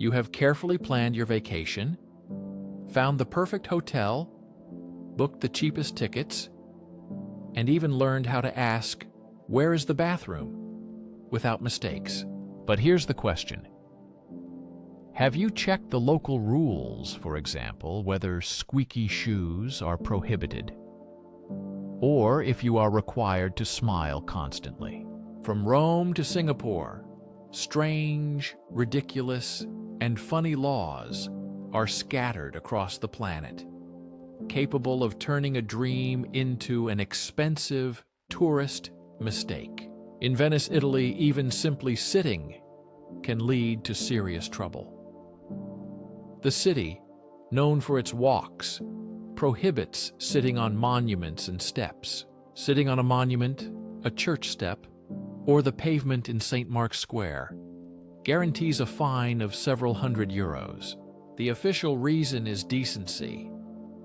You have carefully planned your vacation, found the perfect hotel, booked the cheapest tickets, and even learned how to ask, "Where is the bathroom?" without mistakes. But here's the question. Have you checked the local rules, for example, whether squeaky shoes are prohibited? Or if you are required to smile constantly? From Rome to Singapore, strange, ridiculous, and funny laws are scattered across the planet, capable of turning a dream into an expensive tourist mistake. In Venice, Italy, even simply sitting can lead to serious trouble. The city, known for its walks, prohibits sitting on monuments and steps. Sitting on a monument, a church step, or the pavement in St. Mark's Square guarantees a fine of several €100. The official reason is decency,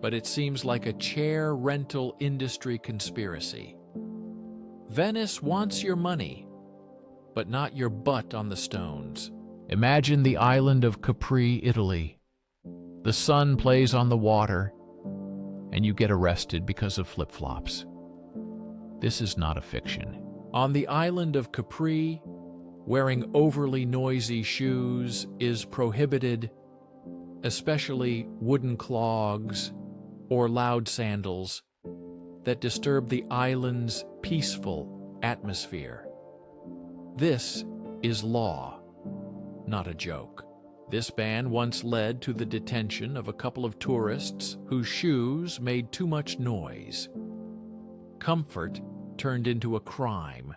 but it seems like a chair rental industry conspiracy. Venice wants your money, but not your butt on the stones. Imagine the island of Capri, Italy. The sun plays on the water, and you get arrested because of flip-flops. This is not a fiction. On the island of Capri, wearing overly noisy shoes is prohibited, especially wooden clogs or loud sandals that disturb the island's peaceful atmosphere. This is law, not a joke. This ban once led to the detention of a couple of tourists whose shoes made too much noise. Comfort turned into a crime,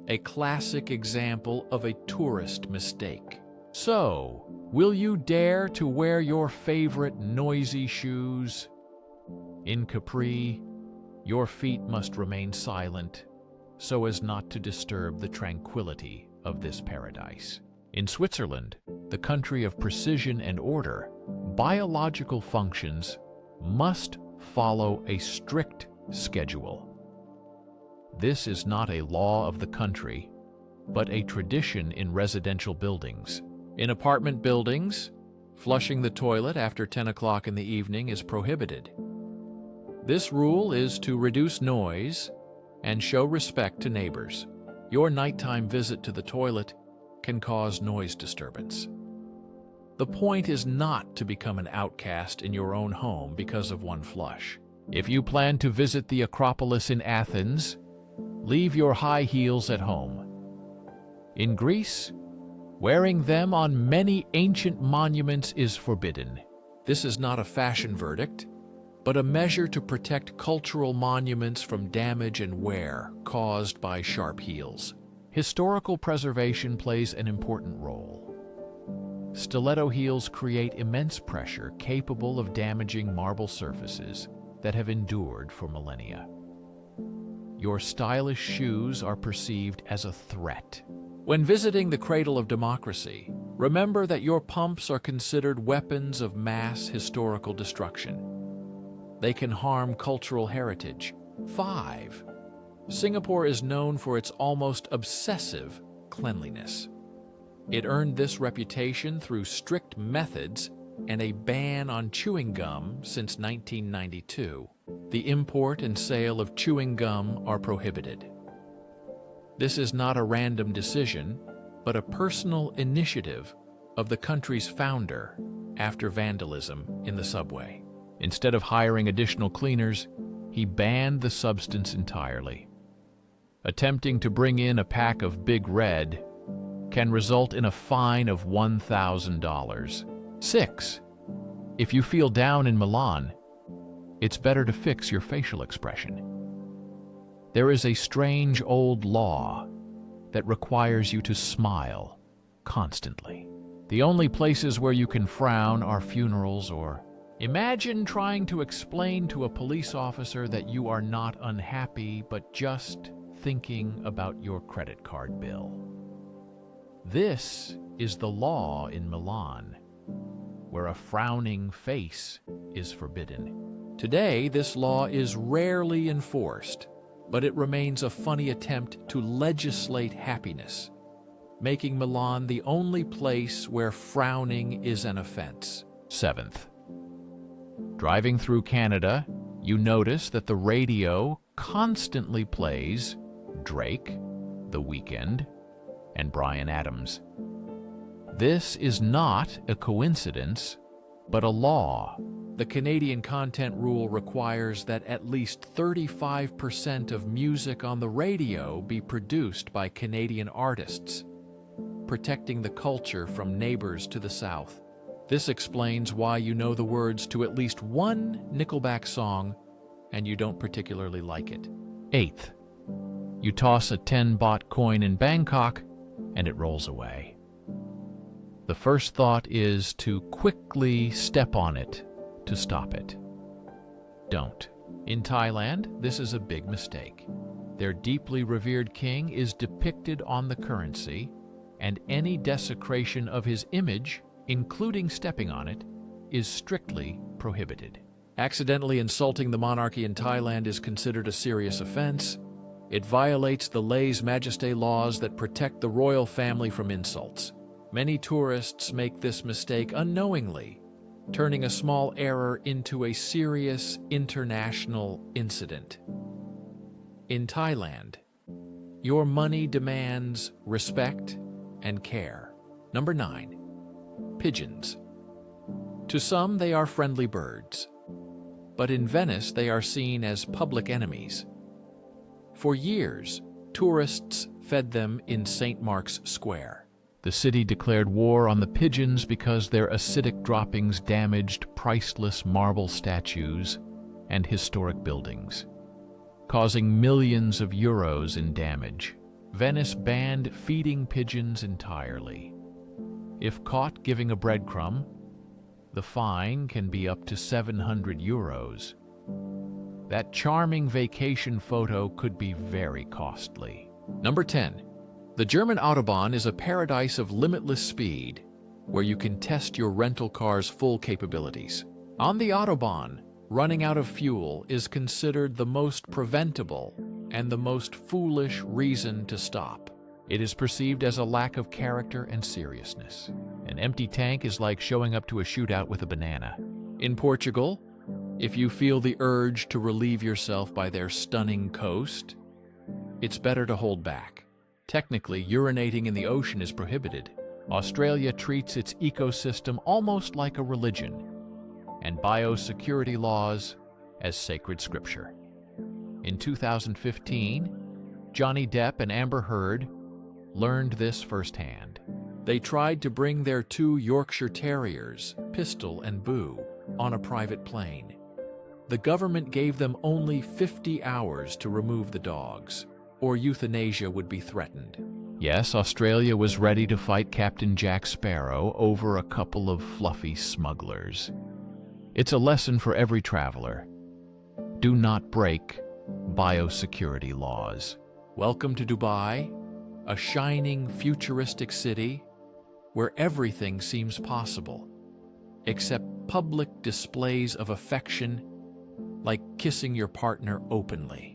a classic example of a tourist mistake. So, will you dare to wear your favorite noisy shoes? In Capri, your feet must remain silent so as not to disturb the tranquility of this paradise. In Switzerland, the country of precision and order, biological functions must follow a strict schedule. This is not a law of the country, but a tradition in residential buildings. In apartment buildings, flushing the toilet after 10 o'clock in the evening is prohibited. This rule is to reduce noise and show respect to neighbors. Your nighttime visit to the toilet can cause noise disturbance. The point is not to become an outcast in your own home because of one flush. If you plan to visit the Acropolis in Athens, leave your high heels at home. In Greece, wearing them on many ancient monuments is forbidden. This is not a fashion verdict, but a measure to protect cultural monuments from damage and wear caused by sharp heels. Historical preservation plays an important role. Stiletto heels create immense pressure capable of damaging marble surfaces that have endured for millennia. Your stylish shoes are perceived as a threat. When visiting the cradle of democracy, remember that your pumps are considered weapons of mass historical destruction. They can harm cultural heritage. 5. Singapore is known for its almost obsessive cleanliness. It earned this reputation through strict methods and a ban on chewing gum since 1992. The import and sale of chewing gum are prohibited. This is not a random decision, but a personal initiative of the country's founder after vandalism in the subway. Instead of hiring additional cleaners, he banned the substance entirely. Attempting to bring in a pack of Big Red can result in a fine of $1,000. 6. If you feel down in Milan, it's better to fix your facial expression. There is a strange old law that requires you to smile constantly. The only places where you can frown are funerals or... Imagine trying to explain to a police officer that you are not unhappy but just thinking about your credit card bill. This is the law in Milan, where a frowning face is forbidden. Today, this law is rarely enforced, but it remains a funny attempt to legislate happiness. making Milan the only place where frowning is an offense. 7th, driving through Canada, you notice that the radio constantly plays Drake, The Weeknd, and Bryan Adams. This is not a coincidence, but a law. The Canadian content rule requires that at least 35% of music on the radio be produced by Canadian artists, protecting the culture from neighbors to the south. This explains why you know the words to at least one Nickelback song and you don't particularly like it. 8th, you toss a 10-baht coin in Bangkok and it rolls away. The first thought is to quickly step on it to stop it. Don't. In Thailand, this is a big mistake. Their deeply revered king is depicted on the currency, and any desecration of his image, including stepping on it, is strictly prohibited. Accidentally insulting the monarchy in Thailand is considered a serious offense. It violates the lèse-majesté laws that protect the royal family from insults. Many tourists make this mistake unknowingly, turning a small error into a serious international incident. In Thailand, your money demands respect and care. Number 9, pigeons. To some, they are friendly birds, but in Venice, they are seen as public enemies. For years, tourists fed them in St. Mark's Square. The city declared war on the pigeons because their acidic droppings damaged priceless marble statues and historic buildings, causing millions of euros in damage. Venice banned feeding pigeons entirely. If caught giving a breadcrumb, the fine can be up to 700 euros. That charming vacation photo could be very costly. Number 10. The German Autobahn is a paradise of limitless speed, where you can test your rental car's full capabilities. On the Autobahn, running out of fuel is considered the most preventable and the most foolish reason to stop. It is perceived as a lack of character and seriousness. An empty tank is like showing up to a shootout with a banana. In Portugal, if you feel the urge to relieve yourself by their stunning coast, it's better to hold back. Technically, urinating in the ocean is prohibited. Australia treats its ecosystem almost like a religion, and biosecurity laws as sacred scripture. In 2015, Johnny Depp and Amber Heard learned this firsthand. They tried to bring their 2 Yorkshire Terriers, Pistol and Boo, on a private plane. The government gave them only 50 hours to remove the dogs, or euthanasia would be threatened. Yes, Australia was ready to fight Captain Jack Sparrow over a couple of fluffy smugglers. It's a lesson for every traveler. Do not break biosecurity laws. Welcome to Dubai, a shining, futuristic city where everything seems possible, except public displays of affection like kissing your partner openly.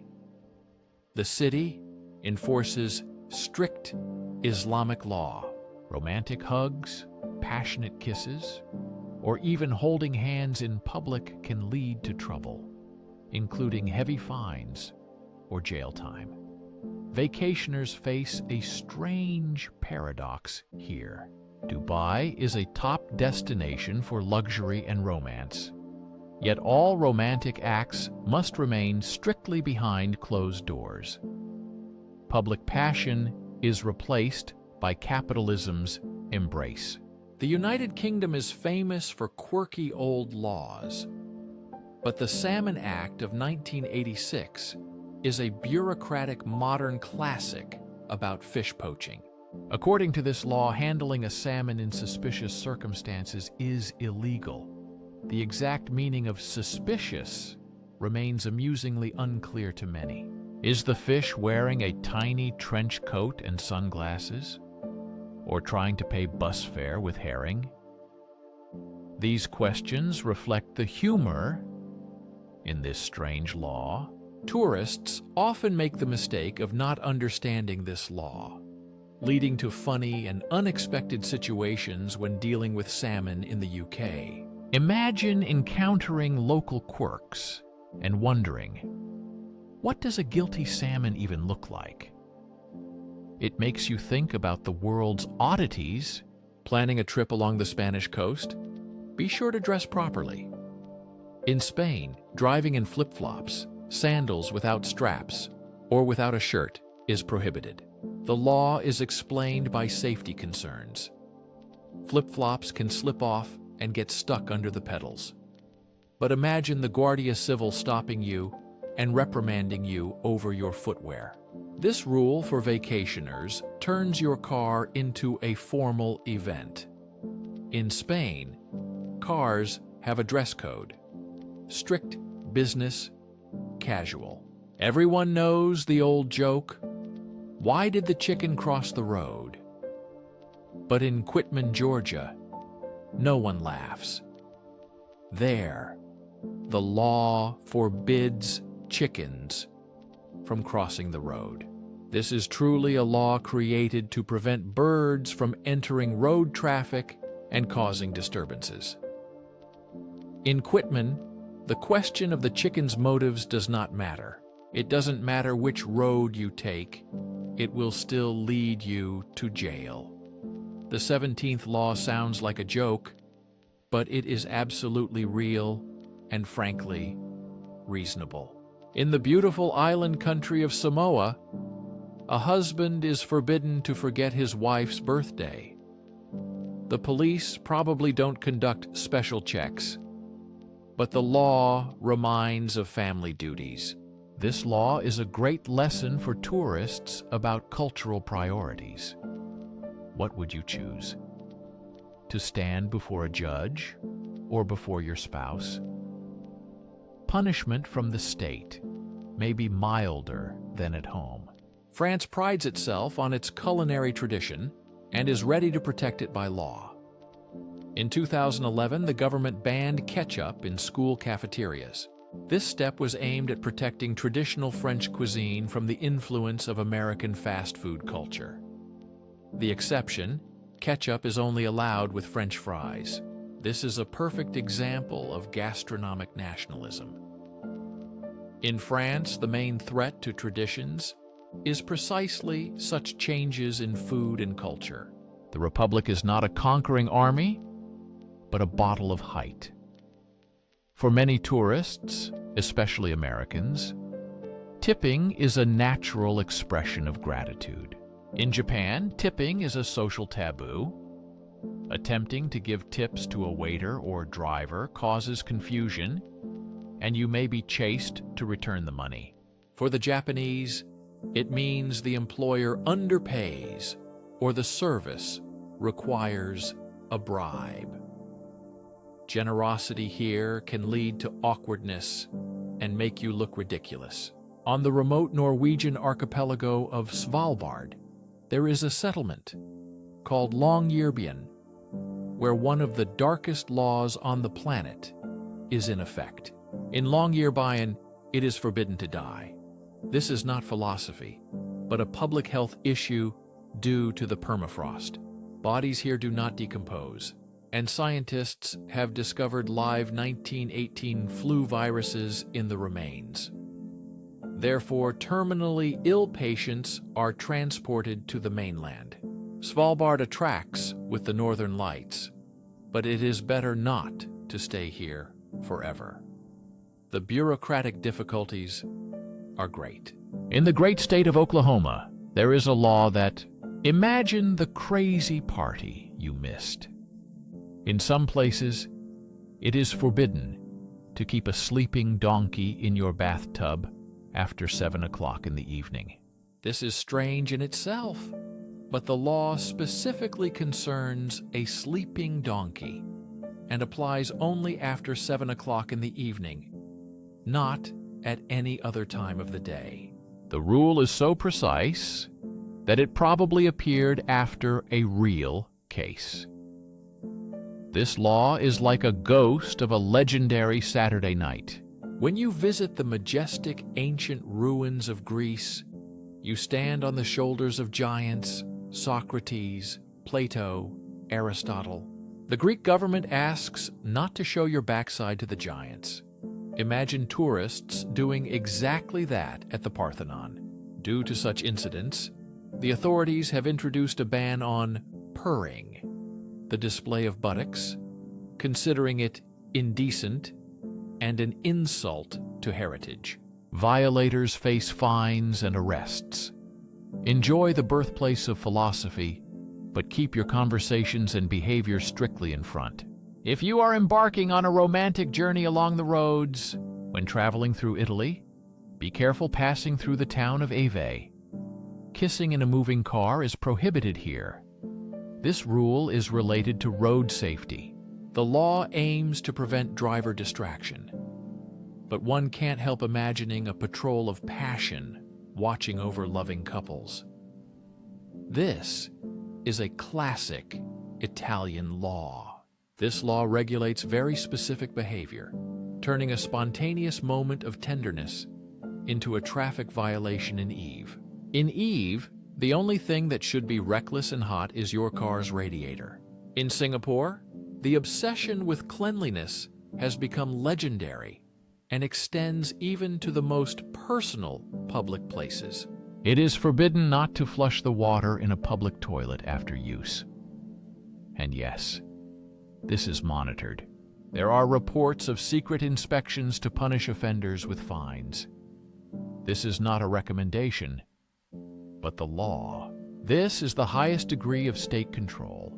The city enforces strict Islamic law. Romantic hugs, passionate kisses, or even holding hands in public can lead to trouble, including heavy fines or jail time. Vacationers face a strange paradox here. Dubai is a top destination for luxury and romance, yet all romantic acts must remain strictly behind closed doors. Public passion is replaced by capitalism's embrace. The United Kingdom is famous for quirky old laws, but the Salmon Act of 1986 is a bureaucratic modern classic about fish poaching. According to this law, handling a salmon in suspicious circumstances is illegal. The exact meaning of suspicious remains amusingly unclear to many. Is the fish wearing a tiny trench coat and sunglasses? Or trying to pay bus fare with herring? These questions reflect the humor in this strange law. Tourists often make the mistake of not understanding this law. leading to funny and unexpected situations when dealing with salmon in the UK. Imagine encountering local quirks and wondering, what does a guilty salmon even look like? It makes you think about the world's oddities. Planning a trip along the Spanish coast? Be sure to dress properly. In Spain, driving in flip-flops, sandals without straps, or without a shirt is prohibited. The law is explained by safety concerns. Flip-flops can slip off and get stuck under the pedals. But imagine the Guardia Civil stopping you and reprimanding you over your footwear. This rule for vacationers turns your car into a formal event. In Spain, cars have a dress code: strict, business, casual. Everyone knows the old joke, why did the chicken cross the road? But in Quitman, Georgia, no one laughs. There, the law forbids chickens from crossing the road. This is truly a law created to prevent birds from entering road traffic and causing disturbances. In Quitman, the question of the chicken's motives does not matter. It doesn't matter which road you take, it will still lead you to jail. The 17th law sounds like a joke, but it is absolutely real and, frankly, reasonable. In the beautiful island country of Samoa, a husband is forbidden to forget his wife's birthday. The police probably don't conduct special checks, but the law reminds of family duties. This law is a great lesson for tourists about cultural priorities. What would you choose? To stand before a judge or before your spouse? Punishment from the state may be milder than at home. France prides itself on its culinary tradition and is ready to protect it by law. In 2011, the government banned ketchup in school cafeterias. This step was aimed at protecting traditional French cuisine from the influence of American fast food culture. The exception, ketchup is only allowed with French fries. This is a perfect example of gastronomic nationalism. In France, the main threat to traditions is precisely such changes in food and culture. The Republic is not a conquering army, but a bottle of height. For many tourists, especially Americans, tipping is a natural expression of gratitude. In Japan, tipping is a social taboo. Attempting to give tips to a waiter or driver causes confusion, and you may be chased to return the money. For the Japanese, it means the employer underpays or the service requires a bribe. Generosity here can lead to awkwardness and make you look ridiculous. On the remote Norwegian archipelago of Svalbard, there is a settlement called Longyearbyen, where one of the darkest laws on the planet is in effect. In Longyearbyen, it is forbidden to die. This is not philosophy, but a public health issue due to the permafrost. Bodies here do not decompose, and scientists have discovered live 1918 flu viruses in the remains. Therefore, terminally ill patients are transported to the mainland. Svalbard attracts with the northern lights, but it is better not to stay here forever. The bureaucratic difficulties are great. In the great state of Oklahoma, there is a law that, imagine the crazy party you missed. In some places, it is forbidden to keep a sleeping donkey in your bathtub after 7 o'clock in the evening. This is strange in itself, but the law specifically concerns a sleeping donkey and applies only after 7 o'clock in the evening, not at any other time of the day. The rule is so precise that it probably appeared after a real case. This law is like a ghost of a legendary Saturday night. When you visit the majestic ancient ruins of Greece, you stand on the shoulders of giants, Socrates, Plato, Aristotle. The Greek government asks not to show your backside to the giants. Imagine tourists doing exactly that at the Parthenon. Due to such incidents, the authorities have introduced a ban on purring, the display of buttocks, considering it indecent and an insult to heritage. Violators face fines and arrests. Enjoy the birthplace of philosophy, but keep your conversations and behavior strictly in front. If you are embarking on a romantic journey along the roads, when traveling through Italy, be careful passing through the town of Ave. Kissing in a moving car is prohibited here. This rule is related to road safety. The law aims to prevent driver distraction, but one can't help imagining a patrol of passion watching over loving couples. This is a classic Italian law. This law regulates very specific behavior, turning a spontaneous moment of tenderness into a traffic violation in Eve. In Eve, the only thing that should be reckless and hot is your car's radiator. In Singapore, the obsession with cleanliness has become legendary and extends even to the most personal public places. It is forbidden not to flush the water in a public toilet after use. And yes, this is monitored. There are reports of secret inspections to punish offenders with fines. This is not a recommendation, but the law. This is the highest degree of state control,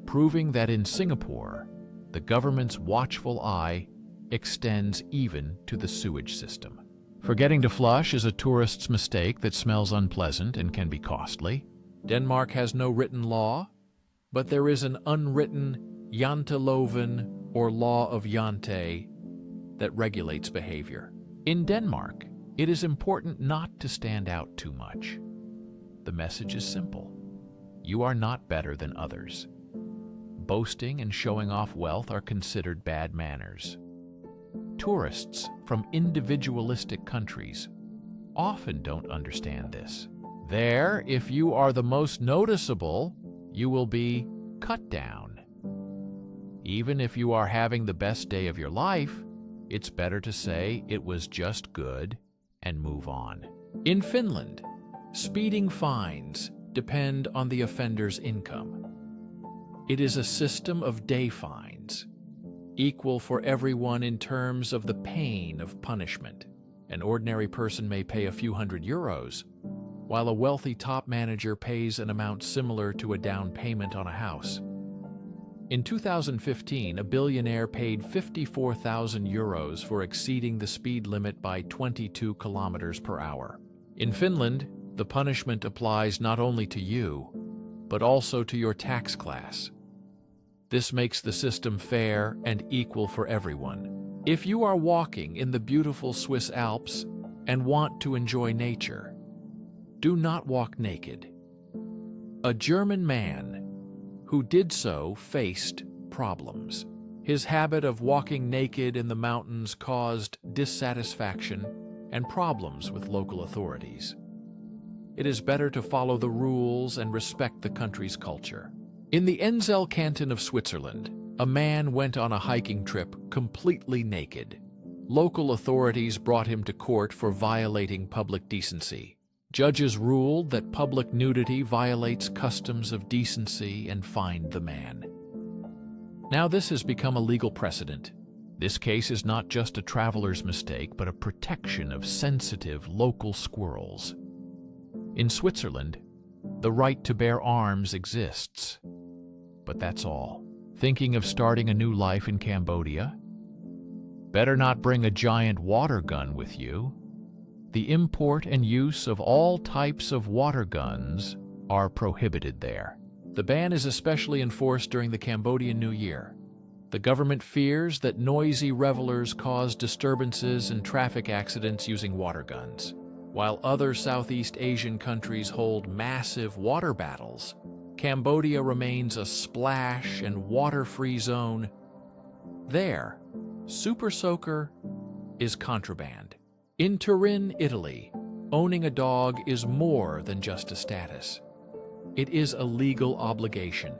proving that in Singapore, the government's watchful eye extends even to the sewage system. Forgetting to flush is a tourist's mistake that smells unpleasant and can be costly. Denmark has no written law, but there is an unwritten janteloven, or law of Jante, that regulates behavior. In Denmark, it is important not to stand out too much. The message is simple. You are not better than others. Boasting and showing off wealth are considered bad manners. Tourists from individualistic countries often don't understand this. There, if you are the most noticeable, you will be cut down. Even if you are having the best day of your life, it's better to say it was just good and move on. In Finland, speeding fines depend on the offender's income. It is a system of day fines, equal for everyone in terms of the pain of punishment. An ordinary person may pay a few €100, while a wealthy top manager pays an amount similar to a down payment on a house. In 2015, a billionaire paid €54,000 for exceeding the speed limit by 22 kilometers per hour. In Finland, the punishment applies not only to you, but also to your tax class. This makes the system fair and equal for everyone. If you are walking in the beautiful Swiss Alps and want to enjoy nature, do not walk naked. A German man who did so faced problems. His habit of walking naked in the mountains caused dissatisfaction and problems with local authorities. It is better to follow the rules and respect the country's culture. In the Enzell canton of Switzerland, a man went on a hiking trip completely naked. Local authorities brought him to court for violating public decency. Judges ruled that public nudity violates customs of decency and fined the man. Now this has become a legal precedent. This case is not just a traveler's mistake, but a protection of sensitive local squirrels. In Switzerland, the right to bear arms exists. But that's all. Thinking of starting a new life in Cambodia? Better not bring a giant water gun with you. The import and use of all types of water guns are prohibited there. The ban is especially enforced during the Cambodian New Year. The government fears that noisy revelers cause disturbances and traffic accidents using water guns. While other Southeast Asian countries hold massive water battles, Cambodia remains a splash and water-free zone. There, Super Soaker is contraband. In Turin, Italy, owning a dog is more than just a status. It is a legal obligation.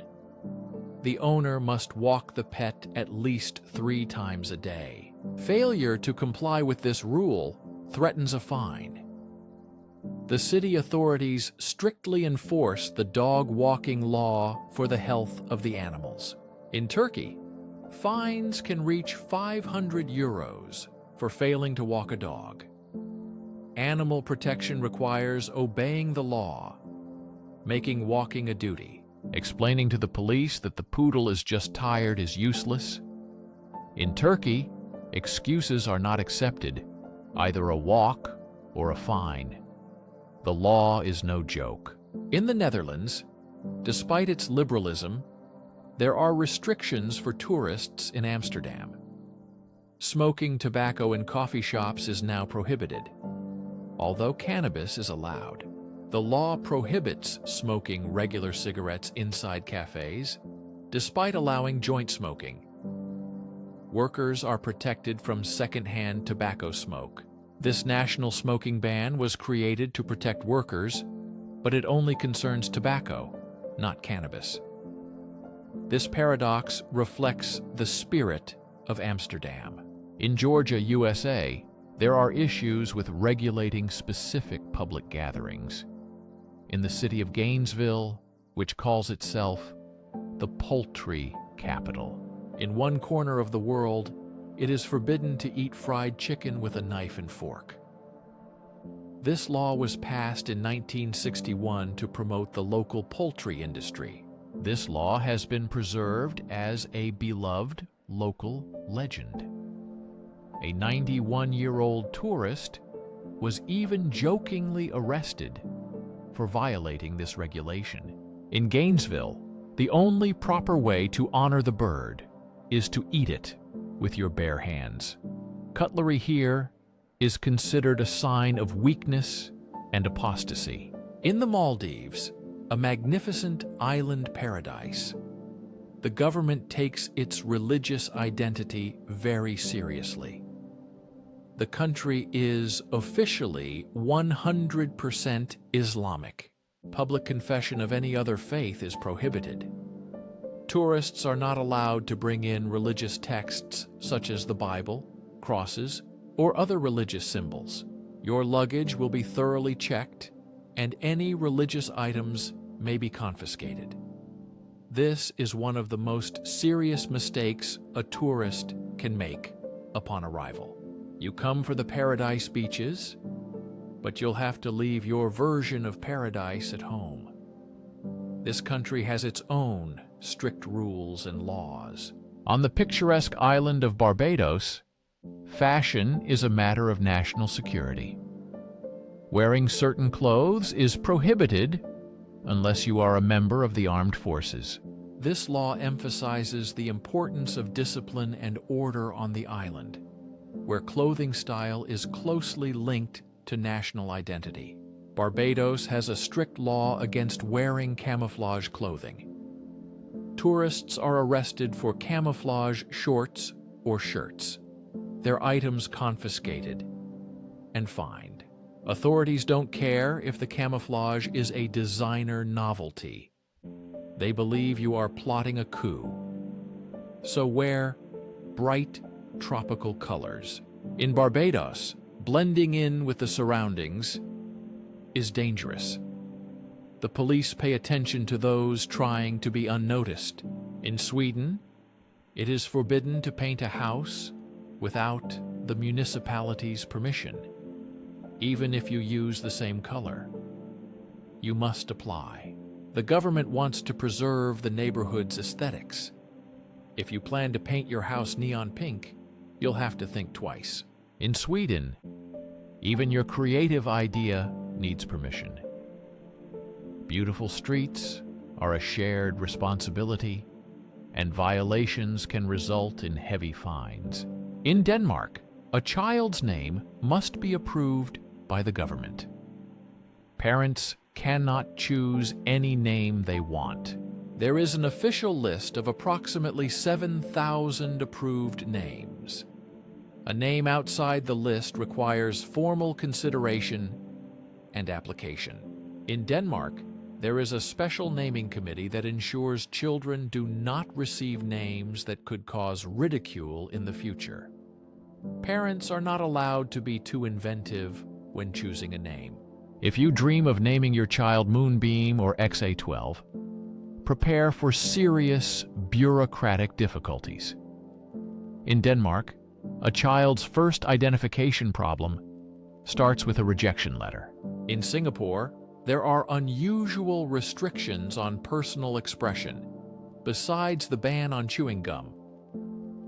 The owner must walk the pet at least 3 times a day. Failure to comply with this rule threatens a fine. The city authorities strictly enforce the dog walking law for the health of the animals. In Turkey, fines can reach 500 euros for failing to walk a dog. Animal protection requires obeying the law, making walking a duty. Explaining to the police that the poodle is just tired is useless. In Turkey, excuses are not accepted, either a walk or a fine. The law is no joke. In the Netherlands, despite its liberalism, there are restrictions for tourists in Amsterdam. Smoking tobacco in coffee shops is now prohibited, although cannabis is allowed. The law prohibits smoking regular cigarettes inside cafes, despite allowing joint smoking. Workers are protected from secondhand tobacco smoke. This national smoking ban was created to protect workers, but it only concerns tobacco, not cannabis. This paradox reflects the spirit of Amsterdam. In Georgia, USA, there are issues with regulating specific public gatherings. In the city of Gainesville, which calls itself the poultry capital. In one corner of the world, it is forbidden to eat fried chicken with a knife and fork. This law was passed in 1961 to promote the local poultry industry. This law has been preserved as a beloved local legend. A 91-year-old tourist was even jokingly arrested for violating this regulation. In Gainesville, the only proper way to honor the bird is to eat it with your bare hands. Cutlery here is considered a sign of weakness and apostasy. In the Maldives, a magnificent island paradise, the government takes its religious identity very seriously. The country is officially 100% Islamic. Public confession of any other faith is prohibited. Tourists are not allowed to bring in religious texts such as the Bible, crosses, or other religious symbols. Your luggage will be thoroughly checked, and any religious items may be confiscated. This is one of the most serious mistakes a tourist can make upon arrival. You come for the paradise beaches, but you'll have to leave your version of paradise at home. This country has its own strict rules and laws. On the picturesque island of Barbados, fashion is a matter of national security. Wearing certain clothes is prohibited unless you are a member of the armed forces. This law emphasizes the importance of discipline and order on the island, where clothing style is closely linked to national identity. Barbados has a strict law against wearing camouflage clothing. Tourists are arrested for camouflage shorts or shirts, their items confiscated and fined. Authorities don't care if the camouflage is a designer novelty. They believe you are plotting a coup. So wear bright, tropical colors. In Barbados, blending in with the surroundings is dangerous. The police pay attention to those trying to be unnoticed. In Sweden, it is forbidden to paint a house without the municipality's permission. Even if you use the same color, you must apply. The government wants to preserve the neighborhood's aesthetics. If you plan to paint your house neon pink, you'll have to think twice. In Sweden, even your creative idea needs permission. Beautiful streets are a shared responsibility, and violations can result in heavy fines. In Denmark, a child's name must be approved by the government. Parents cannot choose any name they want. There is an official list of approximately 7,000 approved names. A name outside the list requires formal consideration and application. In Denmark, There is a special naming committee that ensures children do not receive names that could cause ridicule in the future. Parents are not allowed to be too inventive when choosing a name. If you dream of naming your child Moonbeam or XA12, prepare for serious bureaucratic difficulties. In Denmark, a child's first identification problem starts with a rejection letter. In Singapore, there are unusual restrictions on personal expression, besides the ban on chewing gum.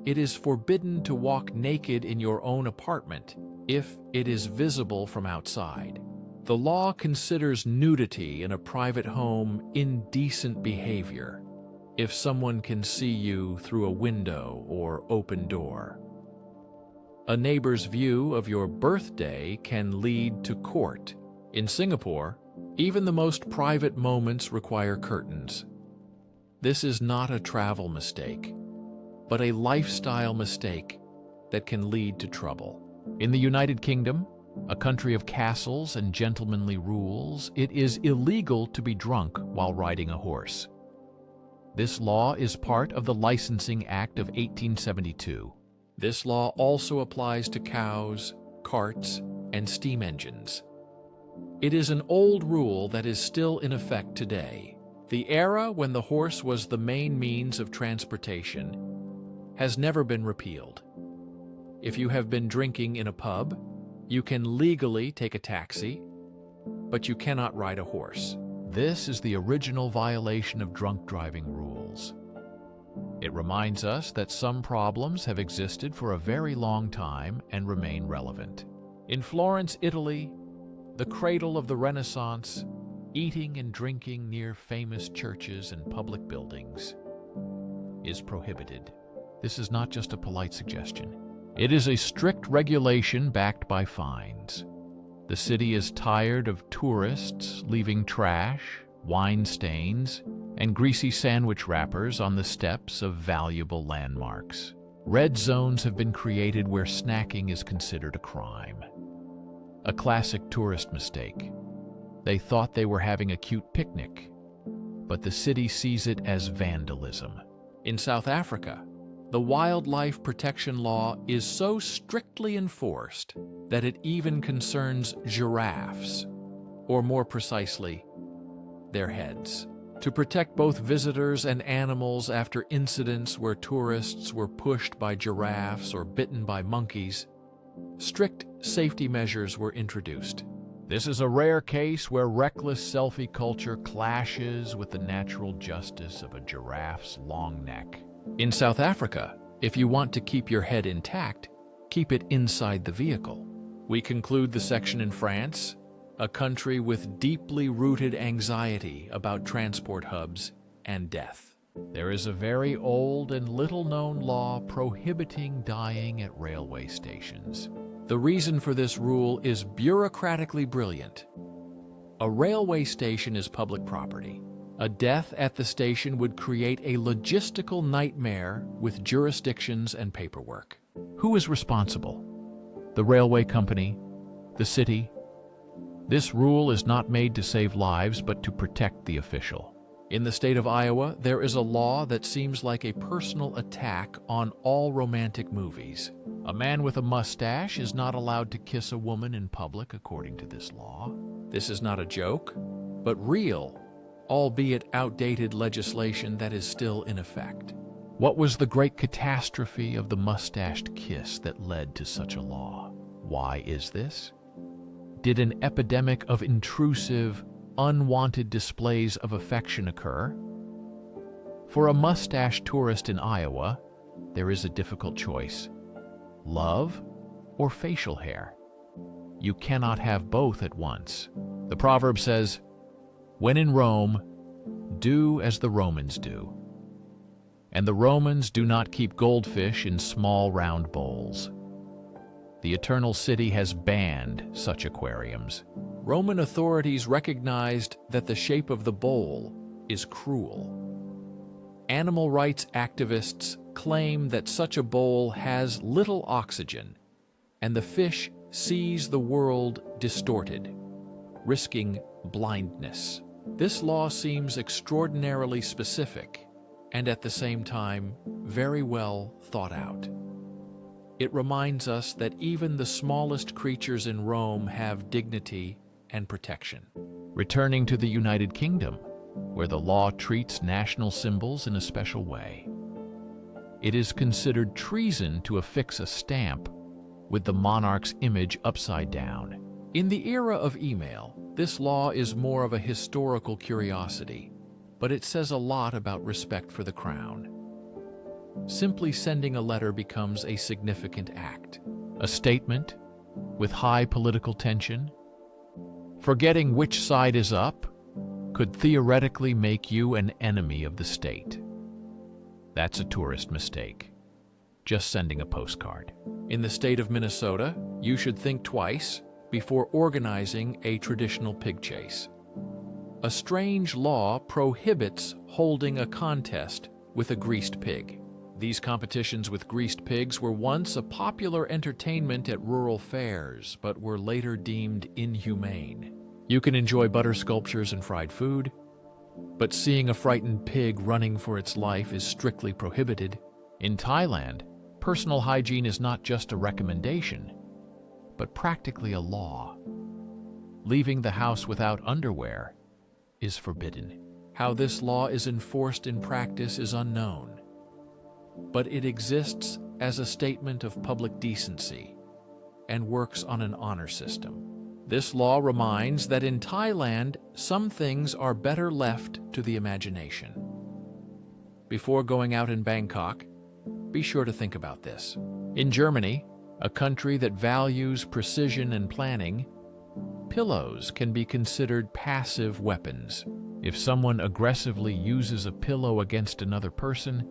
It is forbidden to walk naked in your own apartment if it is visible from outside. The law considers nudity in a private home indecent behavior if someone can see you through a window or open door. A neighbor's view of your birthday can lead to court. In Singapore, even the most private moments require curtains. This is not a travel mistake, but a lifestyle mistake that can lead to trouble. In the United Kingdom, a country of castles and gentlemanly rules, it is illegal to be drunk while riding a horse. This law is part of the Licensing Act of 1872. This law also applies to cows, carts, and steam engines. It is an old rule that is still in effect today. The era when the horse was the main means of transportation has never been repealed. If you have been drinking in a pub, you can legally take a taxi, but you cannot ride a horse. This is the original violation of drunk driving rules. It reminds us that some problems have existed for a very long time and remain relevant. In Florence, Italy, the cradle of the Renaissance, eating and drinking near famous churches and public buildings is prohibited. This is not just a polite suggestion. It is a strict regulation backed by fines. The city is tired of tourists leaving trash, wine stains, and greasy sandwich wrappers on the steps of valuable landmarks. Red zones have been created where snacking is considered a crime. A classic tourist mistake. They thought they were having a cute picnic, but the city sees it as vandalism. In South Africa, the wildlife protection law is so strictly enforced that it even concerns giraffes, or more precisely, their heads. To protect both visitors and animals after incidents where tourists were pushed by giraffes or bitten by monkeys, strict safety measures were introduced. This is a rare case where reckless selfie culture clashes with the natural justice of a giraffe's long neck. In South Africa, if you want to keep your head intact, keep it inside the vehicle. We conclude the section in France, a country with deeply rooted anxiety about transport hubs and death. There is a very old and little-known law prohibiting dying at railway stations. The reason for this rule is bureaucratically brilliant. A railway station is public property. A death at the station would create a logistical nightmare with jurisdictions and paperwork. Who is responsible? The railway company? The city? This rule is not made to save lives, but to protect the official. In the state of Iowa, there is a law that seems like a personal attack on all romantic movies. A man with a mustache is not allowed to kiss a woman in public according to this law. This is not a joke, but real, albeit outdated legislation that is still in effect. What was the great catastrophe of the mustached kiss that led to such a law? Why is this? Did an epidemic of intrusive, unwanted displays of affection occur? For a mustached tourist in Iowa, there is a difficult choice: love or facial hair. You cannot have both at once. The proverb says, "When in Rome, do as the Romans do." And the Romans do not keep goldfish in small round bowls. The Eternal City has banned such aquariums. Roman authorities recognized that the shape of the bowl is cruel. Animal rights activists claim that such a bowl has little oxygen, and the fish sees the world distorted, risking blindness. This law seems extraordinarily specific and at the same time very well thought out. It reminds us that even the smallest creatures in Rome have dignity and protection. Returning to the United Kingdom, where the law treats national symbols in a special way. It is considered treason to affix a stamp with the monarch's image upside down. In the era of email, this law is more of a historical curiosity, but it says a lot about respect for the crown. Simply sending a letter becomes a significant act. A statement with high political tension, forgetting which side is up, could theoretically make you an enemy of the state. That's a tourist mistake. Just sending a postcard. In the state of Minnesota, you should think twice before organizing a traditional pig chase. A strange law prohibits holding a contest with a greased pig. These competitions with greased pigs were once a popular entertainment at rural fairs, but were later deemed inhumane. You can enjoy butter sculptures and fried food, but seeing a frightened pig running for its life is strictly prohibited. In Thailand, personal hygiene is not just a recommendation, but practically a law. Leaving the house without underwear is forbidden. How this law is enforced in practice is unknown, but it exists as a statement of public decency and works on an honor system. This law reminds that in Thailand, some things are better left to the imagination. Before going out in Bangkok, be sure to think about this. In Germany, a country that values precision and planning, pillows can be considered passive weapons. If someone aggressively uses a pillow against another person,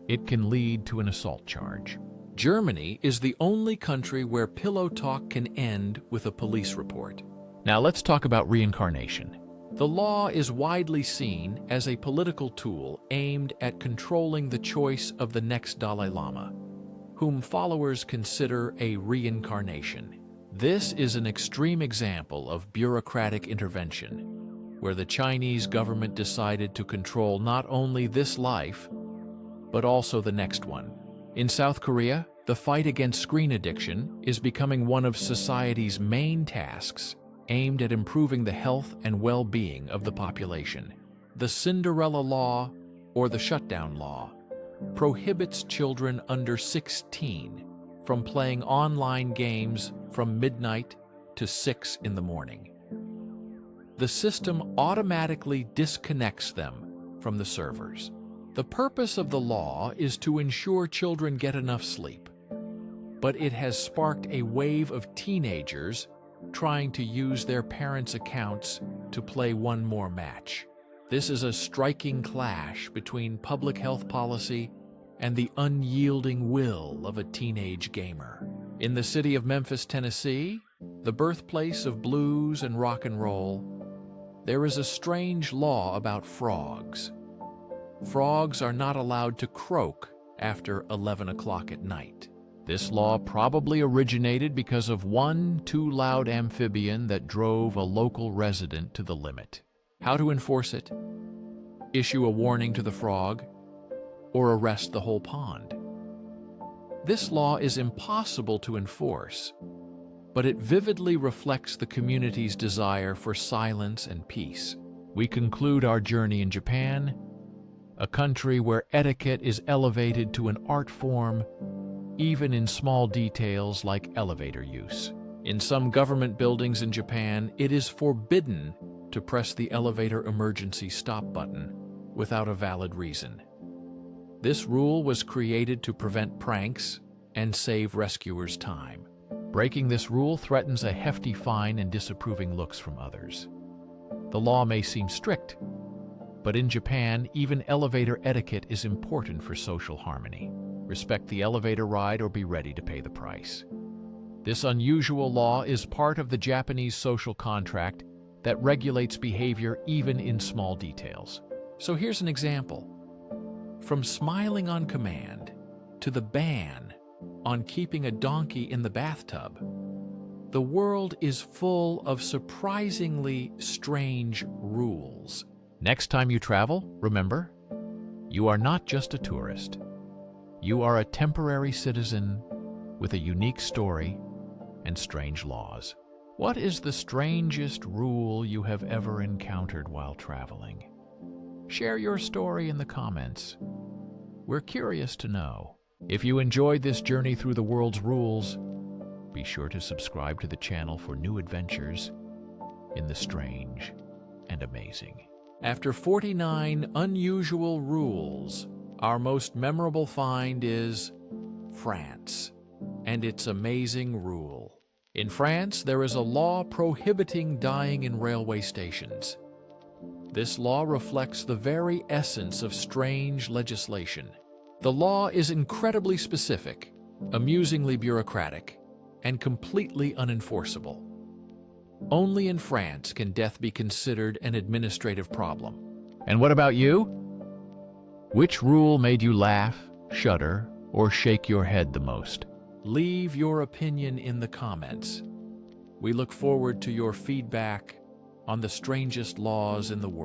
it can lead to an assault charge. Germany is the only country where pillow talk can end with a police report. Now let's talk about reincarnation. The law is widely seen as a political tool aimed at controlling the choice of the next Dalai Lama, whom followers consider a reincarnation. This is an extreme example of bureaucratic intervention, where the Chinese government decided to control not only this life, but also the next one. In South Korea, the fight against screen addiction is becoming one of society's main tasks, aimed at improving the health and well-being of the population. The Cinderella Law, or the Shutdown Law, prohibits children under 16 from playing online games from midnight to 6 in the morning. The system automatically disconnects them from the servers. The purpose of the law is to ensure children get enough sleep, but it has sparked a wave of teenagers trying to use their parents' accounts to play one more match. This is a striking clash between public health policy and the unyielding will of a teenage gamer. In the city of Memphis, Tennessee, the birthplace of blues and rock and roll, there is a strange law about frogs. Frogs are not allowed to croak after 11 o'clock at night. This law probably originated because of one too loud amphibian that drove a local resident to the limit. How to enforce it? Issue a warning to the frog, or arrest the whole pond. This law is impossible to enforce, but it vividly reflects the community's desire for silence and peace. We conclude our journey in Japan, a country where etiquette is elevated to an art form, even in small details like elevator use. In some government buildings in Japan, it is forbidden to press the elevator emergency stop button without a valid reason. This rule was created to prevent pranks and save rescuers time. Breaking this rule threatens a hefty fine and disapproving looks from others. The law may seem strict, but in Japan, even elevator etiquette is important for social harmony. Respect the elevator ride or be ready to pay the price. This unusual law is part of the Japanese social contract that regulates behavior even in small details. So here's an example. From smiling on command to the ban on keeping a donkey in the bathtub, The world is full of surprisingly strange rules. Next time you travel, remember, you are not just a tourist. You are a temporary citizen with a unique story and strange laws. What is the strangest rule you have ever encountered while traveling? Share your story in the comments. We're curious to know. If you enjoyed this journey through the world's rules, be sure to subscribe to the channel for new adventures in the strange and amazing. After 49 unusual rules, our most memorable find is France and its amazing rule. In France, there is a law prohibiting dying in railway stations. This law reflects the very essence of strange legislation. The law is incredibly specific, amusingly bureaucratic, and completely unenforceable. Only in France can death be considered an administrative problem. And what about you? Which rule made you laugh, shudder, or shake your head the most? Leave your opinion in the comments. We look forward to your feedback on the strangest laws in the world.